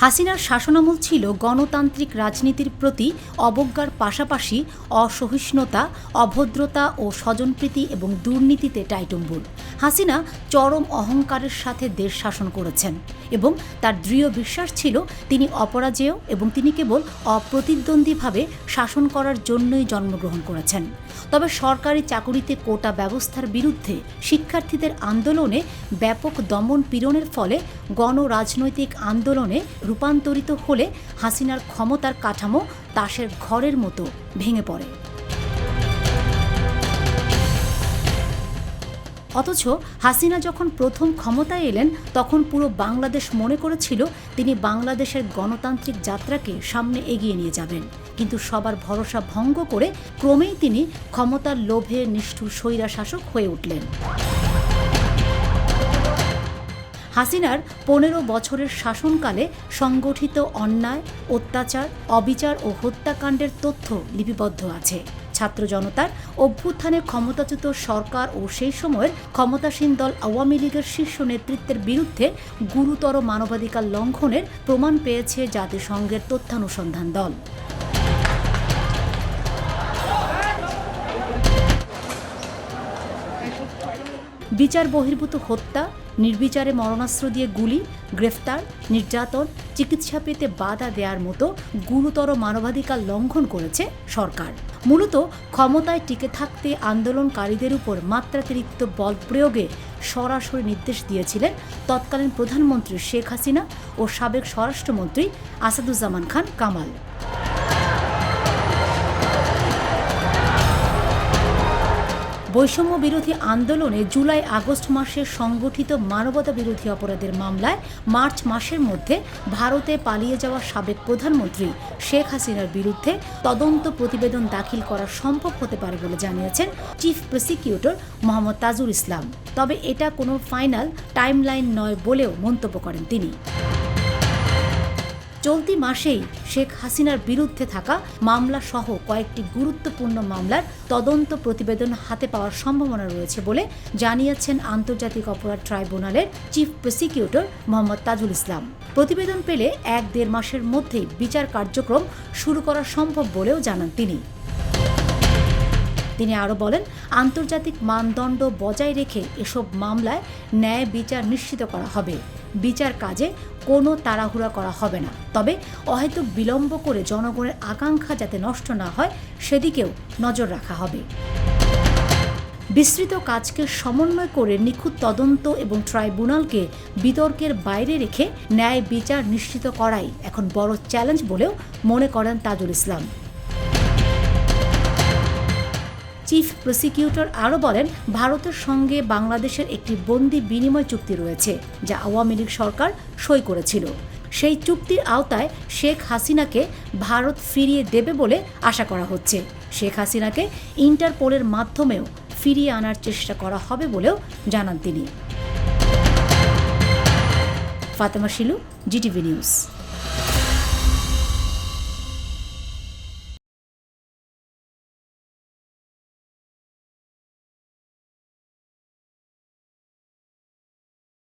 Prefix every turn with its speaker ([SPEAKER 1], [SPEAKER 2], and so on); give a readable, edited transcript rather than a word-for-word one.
[SPEAKER 1] হাসিনার শাসনামল ছিল গণতান্ত্রিক রাজনীতির প্রতি অবজ্ঞার পাশাপাশি অসহিষ্ণুতা, অভদ্রতা ও স্বজনপ্রীতি এবং দুর্নীতিতে টাইটুম্বুর। হাসিনা চরম অহংকারের সাথে দেশ শাসন করেছেন এবং তার দৃঢ় বিশ্বাস ছিল তিনি অপরাজেয় এবং তিনি কেবল অপ্রতিদ্বন্দ্বীভাবে শাসন করার জন্যই জন্মগ্রহণ করেছেন। তবে সরকারি চাকুরিতে কোটা ব্যবস্থার বিরুদ্ধে শিক্ষার্থীদের আন্দোলনে ব্যাপক দমন পীড়নের ফলে গণরাজনৈতিক আন্দোলনে রূপান্তরিত হলে হাসিনার ক্ষমতার কাঠামো তাসের ঘরের মতো ভেঙে পড়ে। অথচ হাসিনা যখন প্রথম ক্ষমতায় এলেন তখন পুরো বাংলাদেশ মনে করেছিল তিনি বাংলাদেশের গণতান্ত্রিক যাত্রাকে সামনে এগিয়ে নিয়ে যাবেন, কিন্তু সবার ভরসা ভঙ্গ করে ক্রমেই তিনি ক্ষমতার লোভে নিষ্ঠুর স্বৈরাশাসক হয়ে উঠলেন। হাসিনার ১৫ বছরের শাসনকালে সংগঠিত অন্যায়, অত্যাচার, অবিচার ও হত্যাকাণ্ডের তথ্য লিপিবদ্ধ আছে। ছাত্র জনতার অভ্যুত্থানে ক্ষমতাচ্যুত সরকার ও সেই সময়ের ক্ষমতাসীন দল আওয়ামী লীগের শীর্ষ নেতৃত্বের বিরুদ্ধে গুরুতর মানবাধিকার লঙ্ঘনের প্রমাণ পেয়েছে জাতিসংঘের তথ্যানুসন্ধান দল। বিচার বহির্ভূত হত্যা, নির্বিচারে মরণাস্ত্র দিয়ে গুলি, গ্রেফতার, নির্যাতন, চিকিৎসা পেতে বাধা দেওয়ার মতো গুরুতর মানবাধিকার লঙ্ঘন করেছে সরকার। মূলত ক্ষমতায় টিকে থাকতে আন্দোলনকারীদের উপর মাত্রাতিরিক্ত বল প্রয়োগে সরাসরি নির্দেশ দিয়েছিলেন তৎকালীন প্রধানমন্ত্রী শেখ হাসিনা ও সাবেক স্বরাষ্ট্রমন্ত্রী আসাদুজ্জামান খান কামাল। বৈষম্য বিরোধী আন্দোলনে জুলাই-আগস্ট মাসে সংগঠিত মানবতা বিরোধী অপরাধের মামলায় মার্চ মাসের মধ্যে ভারতে পালিয়ে যাওয়া সাবেক প্রধানমন্ত্রী শেখ হাসিনার বিরুদ্ধে তদন্ত প্রতিবেদন দাখিল করা সম্ভব হতে পারে বলে জানিয়েছেন চিফ প্রসিকিউটর মোহাম্মদ তাজুল ইসলাম। তবে এটা কোনো ফাইনাল টাইমলাইন নয় বলেও মন্তব্য করেন তিনি। চলতি মাসেই শেখ হাসিনার বিরুদ্ধে থাকা মামলা সহ কয়েকটি গুরুত্বপূর্ণ মামলার তদন্ত প্রতিবেদন হাতে পাওয়ার সম্ভাবনা রয়েছে বলে জানিয়েছেন আন্তর্জাতিক অপরাধ ট্রাইব্যুনালের চিফ প্রসিকিউটর মোহাম্মদ তাজুল ইসলাম। প্রতিবেদন পেলে ১-১.৫ মাসের মধ্যেই বিচার কার্যক্রম শুরু করা সম্ভব বলেও জানান তিনি। তিনি আরও বলেন, আন্তর্জাতিক মানদণ্ড বজায় রেখে এসব মামলায় ন্যায় বিচার নিশ্চিত করা হবে। বিচার কাজে কোনো তাড়াহুড়া করা হবে না, তবে অহেতুক বিলম্ব করে জনগণের আকাঙ্ক্ষা যাতে নষ্ট না হয় সেদিকেও নজর রাখা হবে। বিস্তৃত কাজকে সমন্বয় করে নিখুঁত তদন্ত এবং ট্রাইব্যুনালকে বিতর্কের বাইরে রেখে ন্যায় বিচার নিশ্চিত করাই এখন বড় চ্যালেঞ্জ বলেও মনে করেন তাজুল ইসলাম। চিফ প্রসিকিউটর আরও বলেন, ভারতের সঙ্গে বাংলাদেশের একটি বন্দি বিনিময় চুক্তি রয়েছে যা আওয়ামী লীগ সরকার সই করেছিল। সেই চুক্তির আওতায় শেখ হাসিনাকে ভারত ফিরিয়ে দেবে বলে আশা করা হচ্ছে। শেখ হাসিনাকে ইন্টারপোলের মাধ্যমেও ফিরিয়ে আনার চেষ্টা করা হবে বলেও জানান তিনি। Fatema Shilu, GTV news.